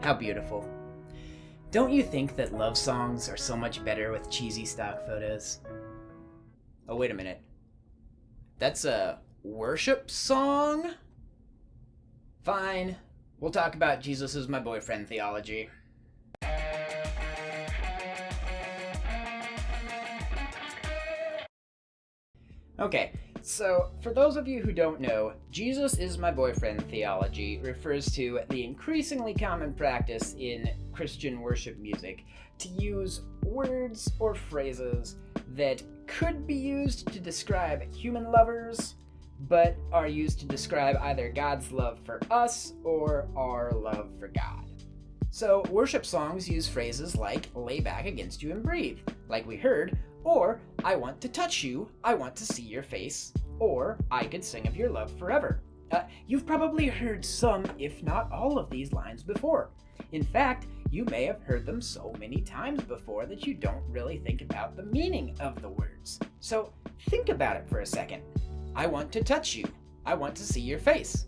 How beautiful. Don't you think that love songs are so much better with cheesy stock photos? Oh, wait a minute. That's a worship song? Fine. We'll talk about Jesus is my boyfriend theology. Okay, so for those of you who don't know, Jesus is my boyfriend theology refers to the increasingly common practice in Christian worship music to use words or phrases that could be used to describe human lovers, but are used to describe either God's love for us or our love for God. So worship songs use phrases like lay back against you and breathe, like we heard, or I want to touch you, I want to see your face, or I could sing of your love forever. You've probably heard some, if not all of these lines before. In fact, you may have heard them so many times before that you don't really think about the meaning of the words. So think about it for a second. I want to touch you. I want to see your face.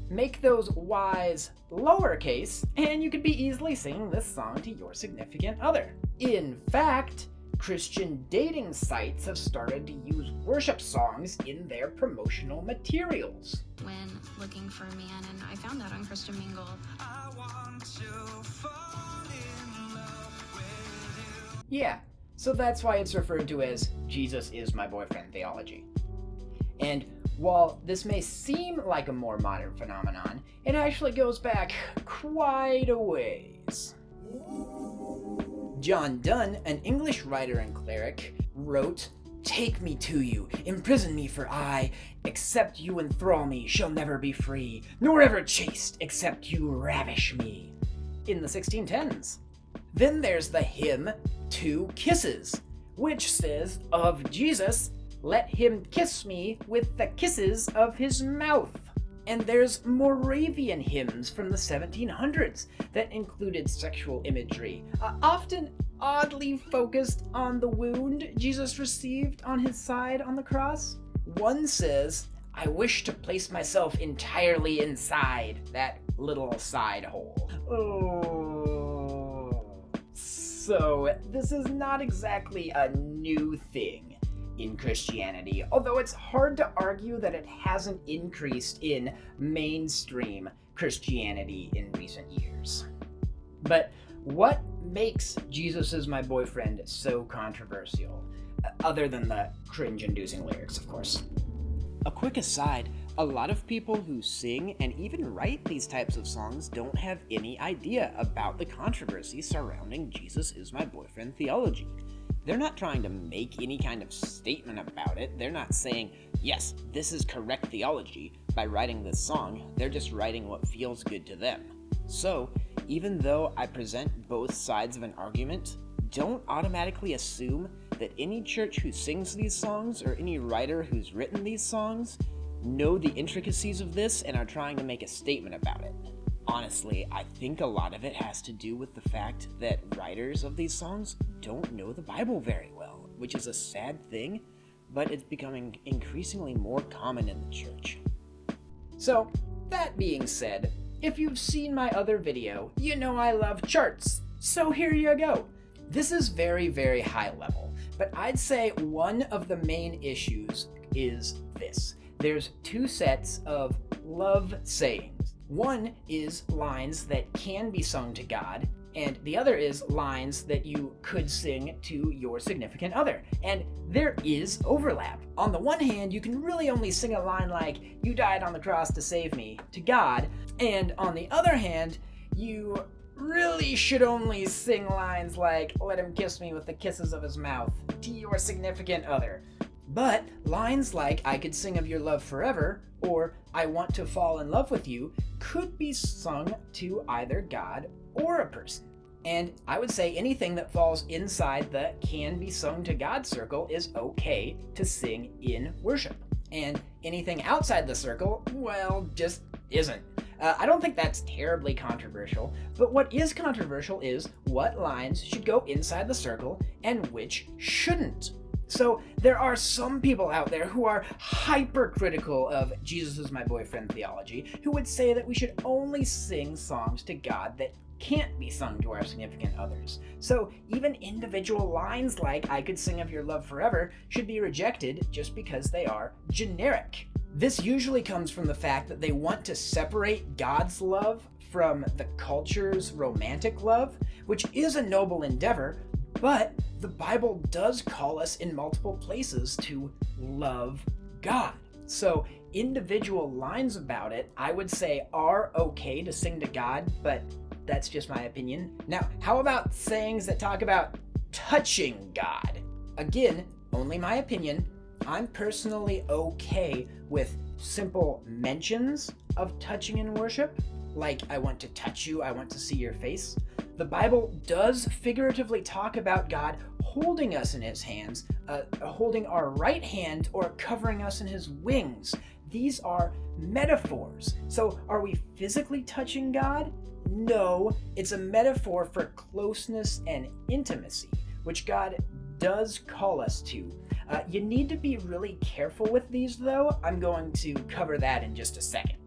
Make those Y's lowercase, and you could be easily singing this song to your significant other. In fact, Christian dating sites have started to use worship songs in their promotional materials. When looking for a man, and I found that on Christian Mingle. I want to fall in love with you. Yeah, so that's why it's referred to as Jesus is my boyfriend theology. And while this may seem like a more modern phenomenon, it actually goes back quite a ways. John Donne, an English writer and cleric, wrote, "Take me to you, imprison me, for I, except you enthrall me, shall never be free, nor ever chaste, except you ravish me," in the 1610s. Then there's the hymn, Two Kisses, which says, of Jesus, let him kiss me with the kisses of his mouth. And there's Moravian hymns from the 1700s that included sexual imagery, often oddly focused on the wound Jesus received on his side on the cross. One says, I wish to place myself entirely inside that little side hole. Oh. So this is not exactly a new thing in Christianity, although it's hard to argue that it hasn't increased in mainstream Christianity in recent years. But what makes Jesus is my boyfriend so controversial? Other than the cringe-inducing lyrics, of course. A quick aside, a lot of people who sing and even write these types of songs don't have any idea about the controversy surrounding Jesus is my boyfriend theology. They're not trying to make any kind of statement about it. They're not saying, yes, this is correct theology by writing this song. They're just writing what feels good to them. So, even though I present both sides of an argument, don't automatically assume that any church who sings these songs or any writer who's written these songs know the intricacies of this and are trying to make a statement about it. Honestly, I think a lot of it has to do with the fact that writers of these songs don't know the Bible very well, which is a sad thing, but it's becoming increasingly more common in the church. So, that being said, if you've seen my other video, you know I love charts, so here you go. This is very, very high level, but I'd say one of the main issues is this. There's two sets of love sayings. One is lines that can be sung to God, and the other is lines that you could sing to your significant other. And there is overlap. On the one hand, you can really only sing a line like, you died on the cross to save me, to God, and on the other hand, you really should only sing lines like, let him kiss me with the kisses of his mouth, to your significant other. But lines like, I could sing of your love forever, or I want to fall in love with you, could be sung to either God or a person. And I would say anything that falls inside the can be sung to God circle is okay to sing in worship. And anything outside the circle, well, just isn't. I don't think that's terribly controversial, but what is controversial is what lines should go inside the circle and which shouldn't. So there are some people out there who are hypercritical of Jesus is my boyfriend theology, who would say that we should only sing songs to God that can't be sung to our significant others. So even individual lines like "I could sing of your love forever" should be rejected just because they are generic. This usually comes from the fact that they want to separate God's love from the culture's romantic love, which is a noble endeavor, but the Bible does call us in multiple places to love God. So individual lines about it, I would say, are okay to sing to God, but that's just my opinion. Now, how about sayings that talk about touching God? Again, only my opinion. I'm personally okay with simple mentions of touching in worship, like "I want to touch you, I want to see your face." The Bible does figuratively talk about God holding us in his hands, holding our right hand, or covering us in his wings. These are metaphors. So are we physically touching God? No, it's a metaphor for closeness and intimacy, which God does call us to. You need to be really careful with these, though. I'm going to cover that in just a second.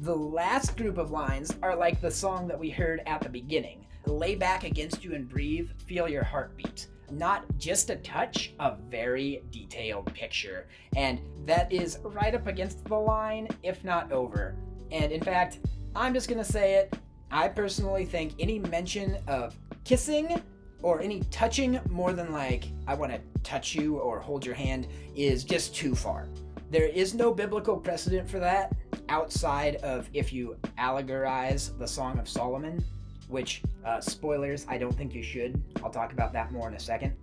The last group of lines are like the song that we heard at the beginning. Lay back against you and breathe, feel your heartbeat. Not just a touch, a very detailed picture. And that is right up against the line, if not over. And in fact, I'm just gonna say it, I personally think any mention of kissing or any touching more than like, "I want to touch you" or "hold your hand" is just too far. There is no biblical precedent for that outside of if you allegorize the Song of Solomon, which, spoilers, I don't think you should. I'll talk about that more in a second.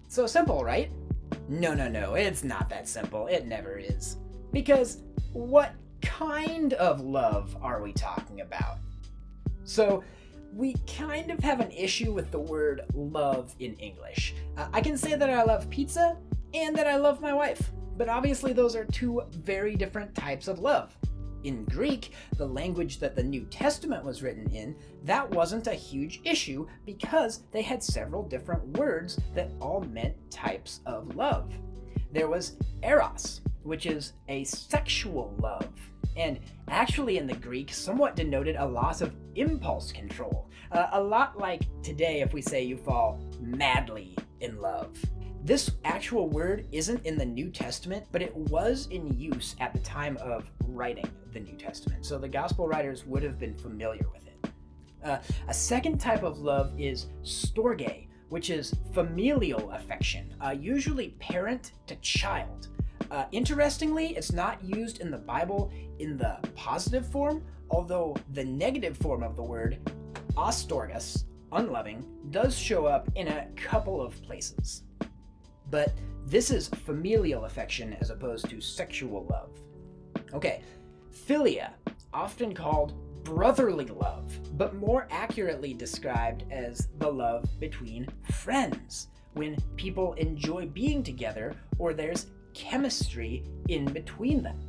So simple, right? No, it's not that simple. It never is. Because what kind of love are we talking about? So we kind of have an issue with the word love in English. I can say that I love pizza and that I love my wife, but obviously those are two very different types of love. In Greek, the language that the New Testament was written in, that wasn't a huge issue because they had several different words that all meant types of love. There was eros, which is a sexual love, and actually in the Greek somewhat denoted a loss of impulse control. A lot like today if we say you fall madly in love. This actual word isn't in the New Testament, but it was in use at the time of writing the New Testament, so the gospel writers would have been familiar with it. A second type of love is storge, which is familial affection, usually parent to child. Interestingly, it's not used in the Bible in the positive form, although the negative form of the word, astorgus, unloving, does show up in a couple of places. But this is familial affection as opposed to sexual love. Okay, philia, often called brotherly love, but more accurately described as the love between friends, when people enjoy being together or there's chemistry in between them.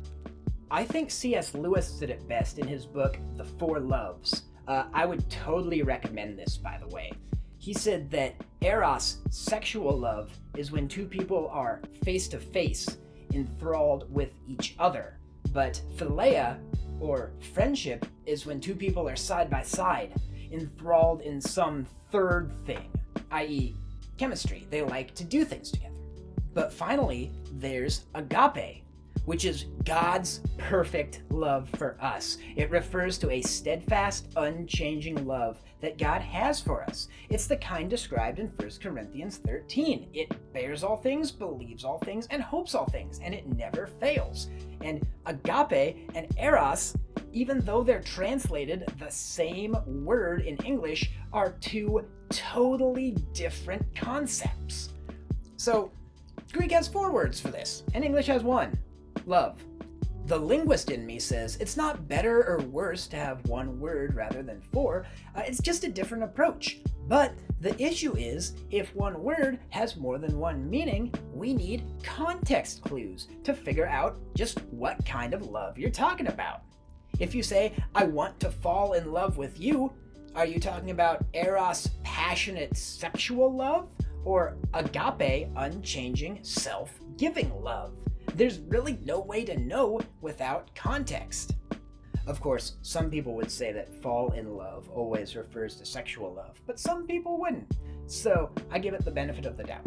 I think C.S. Lewis said it best in his book, The Four Loves. I would totally recommend this, by the way. He said that eros, sexual love, is when two people are face to face, enthralled with each other. But philia, or friendship, is when two people are side by side, enthralled in some third thing, i.e. chemistry. They like to do things together. But finally, there's agape, which is God's perfect love for us. It refers to a steadfast, unchanging love that God has for us. It's the kind described in 1 Corinthians 13. It bears all things, believes all things, and hopes all things, and it never fails. And agape and eros, even though they're translated the same word in English, are two totally different concepts. So, Greek has 4 words for this, and English has 1. Love. The linguist in me says it's not better or worse to have 1 word rather than 4. It's just a different approach. But the issue is, if 1 word has more than 1 meaning, we need context clues to figure out just what kind of love you're talking about. If you say, "I want to fall in love with you," are you talking about eros, passionate sexual love, or agape, unchanging, self-giving love? There's really no way to know without context. Of course, some people would say that fall in love always refers to sexual love, but some people wouldn't. So I give it the benefit of the doubt.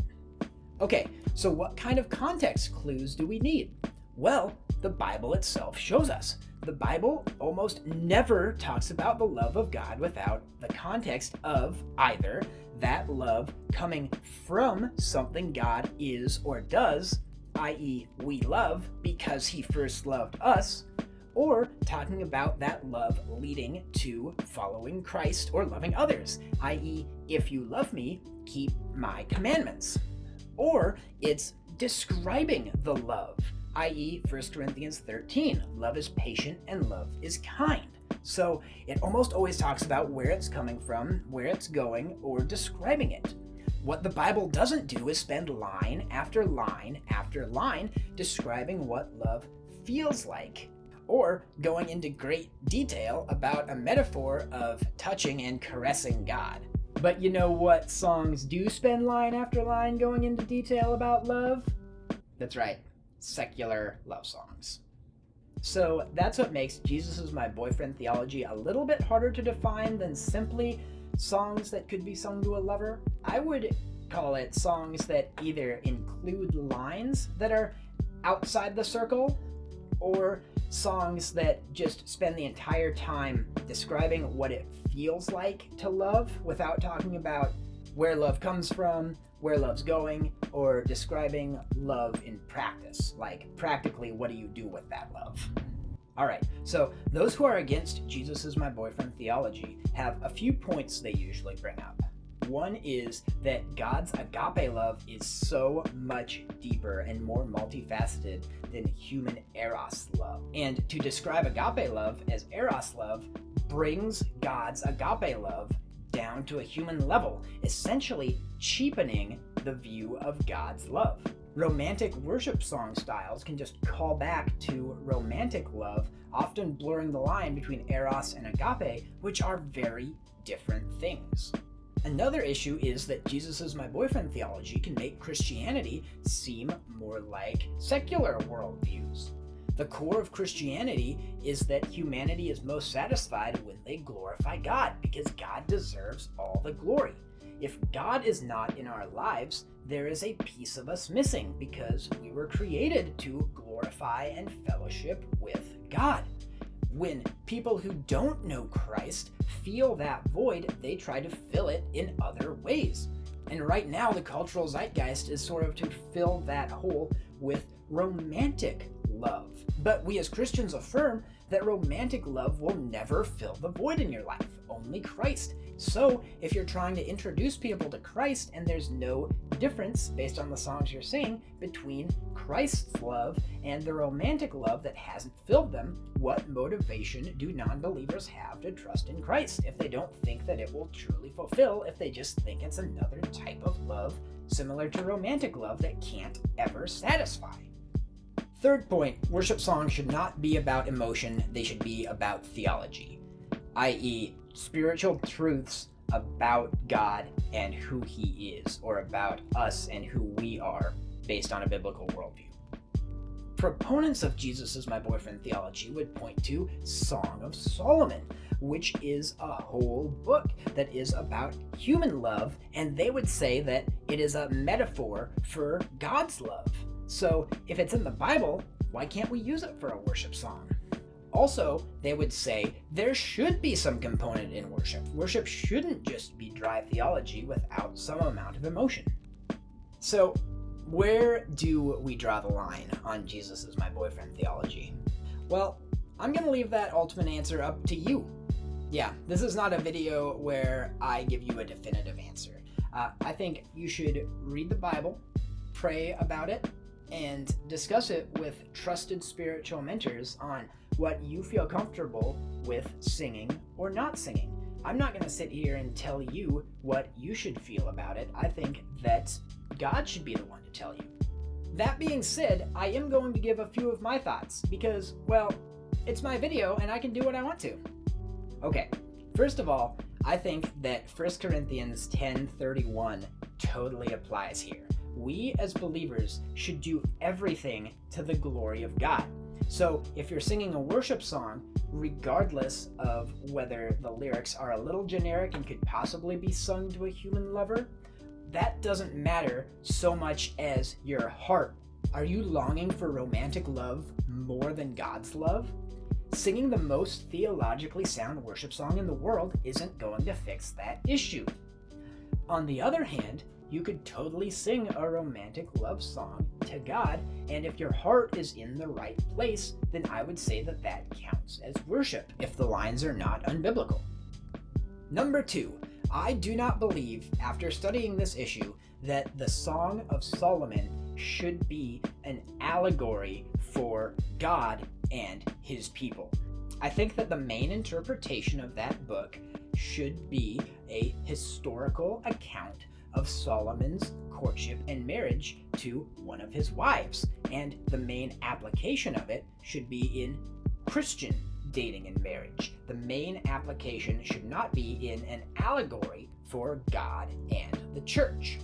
Okay, so what kind of context clues do we need? Well, the Bible itself shows us. The Bible almost never talks about the love of God without the context of either that love coming from something God is or does, i.e., we love because he first loved us, or talking about that love leading to following Christ or loving others, i.e., if you love me, keep my commandments. Or it's describing the love, i.e., 1 Corinthians 13, love is patient and love is kind. So it almost always talks about where it's coming from, where it's going, or describing it. What the Bible doesn't do is spend line after line after line describing what love feels like, or going into great detail about a metaphor of touching and caressing God. But you know what songs do spend line after line going into detail about love? That's right, secular love songs. So that's what makes Jesus Is My Boyfriend theology a little bit harder to define than simply songs that could be sung to a lover. I would call it songs that either include lines that are outside the circle, or songs that just spend the entire time describing what it feels like to love without talking about where love comes from, where love's going, or describing love in practice, like practically what do you do with that love. Alright, so those who are against Jesus Is My Boyfriend theology have a few points they usually bring up. One is that God's agape love is so much deeper and more multifaceted than human eros love. And to describe agape love as eros love brings God's agape love down to a human level, essentially cheapening the view of God's love. Romantic worship song styles can just call back to romantic love, often blurring the line between eros and agape, which are very different things. Another issue is that Jesus Is My Boyfriend theology can make Christianity seem more like secular worldviews. The core of Christianity is that humanity is most satisfied when they glorify God, because God deserves all the glory. If God is not in our lives, there is a piece of us missing, because we were created to glorify and fellowship with God. When people who don't know Christ feel that void, they try to fill it in other ways. And right now, the cultural zeitgeist is sort of to fill that hole with romantic love. But we as Christians affirm that romantic love will never fill the void in your life, only Christ. So if you're trying to introduce people to Christ and there's no difference based on the songs you're singing between Christ's love and the romantic love that hasn't filled them, what motivation do non-believers have to trust in Christ if they don't think that it will truly fulfill, if they just think it's another type of love similar to romantic love that can't ever satisfy? Third point, worship songs should not be about emotion, they should be about theology, i.e., spiritual truths about God and who he is, or about us and who we are based on a biblical worldview. Proponents of Jesus Is My Boyfriend theology would point to Song of Solomon, which is a whole book that is about human love, and they would say that it is a metaphor for God's love. So if it's in the Bible, why can't we use it for a worship song? Also, they would say there should be some component in worship. Worship shouldn't just be dry theology without some amount of emotion. So where do we draw the line on Jesus Is My Boyfriend theology? Well, I'm going to leave that ultimate answer up to you. Yeah, this is not a video where I give you a definitive answer. I think you should read the Bible, pray about it, and discuss it with trusted spiritual mentors on what you feel comfortable with singing or not singing. I'm not going to sit here and tell you what you should feel about it. I think that God should be the one to tell you. That being said, I am going to give a few of my thoughts because, well, it's my video and I can do what I want to. Okay, first of all, I think that 1 Corinthians 10:31 totally applies here. We as believers should do everything to the glory of God. So if you're singing a worship song, regardless of whether the lyrics are a little generic and could possibly be sung to a human lover, that doesn't matter so much as your heart. Are you longing for romantic love more than God's love? Singing the most theologically sound worship song in the world isn't going to fix that issue. On the other hand, you could totally sing a romantic love song to God, and if your heart is in the right place, then I would say that that counts as worship, if the lines are not unbiblical. Number 2, I do not believe, after studying this issue, that the Song of Solomon should be an allegory for God and his people. I think that the main interpretation of that book should be a historical account of Solomon's courtship and marriage to one of his wives, and the main application of it should be in Christian dating and marriage. The main application should not be in an allegory for God and the church.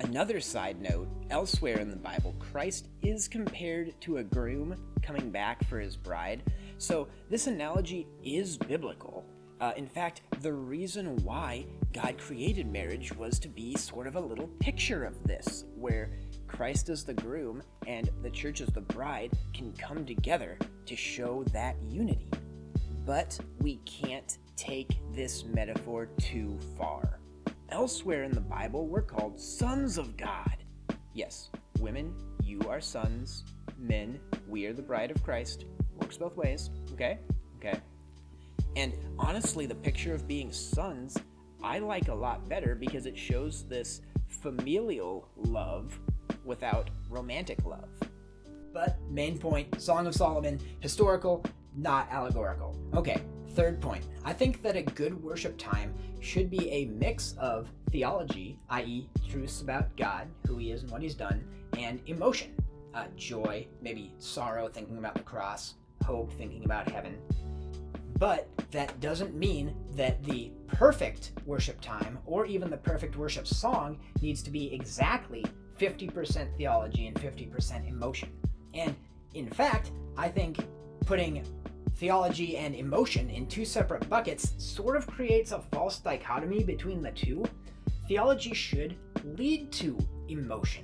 Another side note, elsewhere in the Bible, Christ is compared to a groom coming back for his bride, so this analogy is biblical. In fact, the reason why God created marriage was to be sort of a little picture of this, where Christ as the groom and the church as the bride can come together to show that unity. But we can't take this metaphor too far. Elsewhere in the Bible, we're called sons of God. Yes, women, you are sons. Men, we are the bride of Christ. Works both ways, okay? Okay. And honestly, the picture of being sons, I like a lot better because it shows this familial love without romantic love. But main point, Song of Solomon, historical, not allegorical. Okay, third point. I think that a good worship time should be a mix of theology, i.e. truths about God, who he is and what he's done, and emotion. Joy, maybe sorrow, thinking about the cross, hope, thinking about heaven. But that doesn't mean that the perfect worship time or even the perfect worship song needs to be exactly 50% theology and 50% emotion. And in fact, I think putting theology and emotion in two separate buckets sort of creates a false dichotomy between the two. Theology should lead to emotion.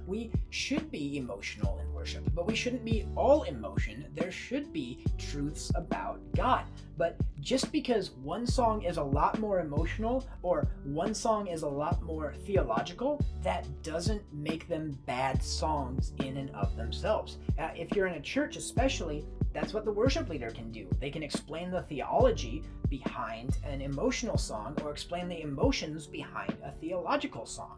We should be emotional in worship, but we shouldn't be all emotion. There should be truths about God. But just because one song is a lot more emotional or one song is a lot more theological, that doesn't make them bad songs in and of themselves. If you're in a church especially, that's what the worship leader can do. They can explain the theology behind an emotional song or explain the emotions behind a theological song.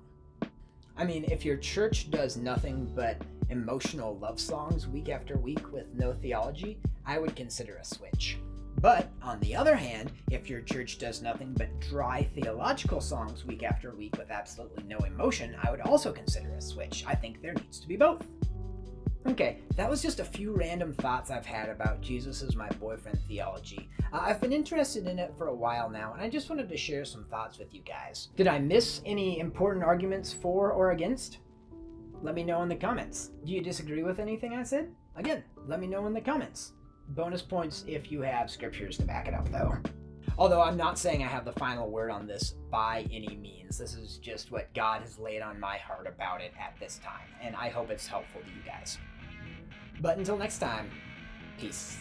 I mean, if your church does nothing but emotional love songs week after week with no theology, I would consider a switch. But on the other hand, if your church does nothing but dry theological songs week after week with absolutely no emotion, I would also consider a switch. I think there needs to be both. Okay, that was just a few random thoughts I've had about Jesus is my boyfriend theology. I've been interested in it for a while now, and I just wanted to share some thoughts with you guys. Did I miss any important arguments for or against? Let me know in the comments. Do you disagree with anything I said? Again, let me know in the comments. Bonus points if you have scriptures to back it up, though. Although I'm not saying I have the final word on this by any means. This is just what God has laid on my heart about it at this time, and I hope it's helpful to you guys. But until next time, peace.